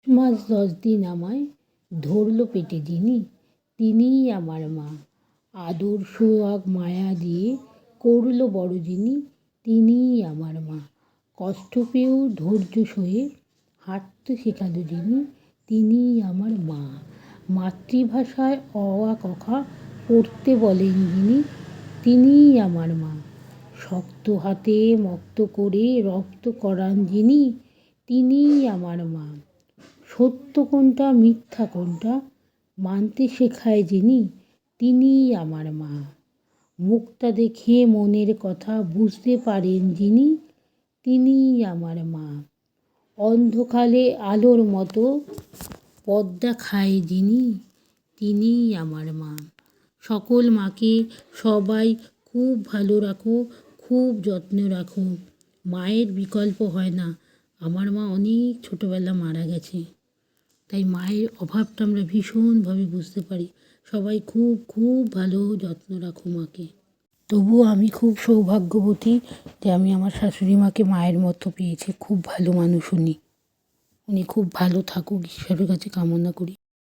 মাস 10 দিন আমায় ধরল পেটে যিনি, তিনিই আমার মা। আদর সোহাগ মায়া দিয়ে করল বড় যিনি, তিনিই আমার মা। কষ্ট পেয়েও ধৈর্য সয়ে হাঁটতে শেখালো যিনি, তিনিই আমার মা। মাতৃভাষায় অ আ ক খ পড়তে বলেন যিনি, তিনিই আমার মা। শক্ত হাতে মক্ত করে রপ্ত করান যিনি, তিনিই আমার মা। সত্য কোনটা মিথ্যা কোনটা মানতে শেখায় যিনি, তিনিই আমার মা। মুখটা দেখে মনের কথা বুঝতে পারেন যিনি, তিনিই আমার মা। অন্ধকারে আলোর মতো পথ দেখায় যিনি, তিনিই আমার মা। সকল মাকে সবাই খুব ভালো রাখো, খুব যত্ন রাখো। মায়ের বিকল্প হয় না। আমার মা অনেক ছোটোবেলা মারা গেছে, তাই মায়ের অভাবটা আমরা ভীষণভাবে বুঝতে পারি। সবাই খুব খুব ভালো যত্ন রাখো মাকে। তবুও আমি খুব সৌভাগ্যবতী যে আমি আমার শাশুড়ি মাকে মায়ের মতো পেয়েছি। খুব ভালো মানুষ উনি। উনি খুব ভালো থাকুক, ঈশ্বরের কাছে কামনা করি।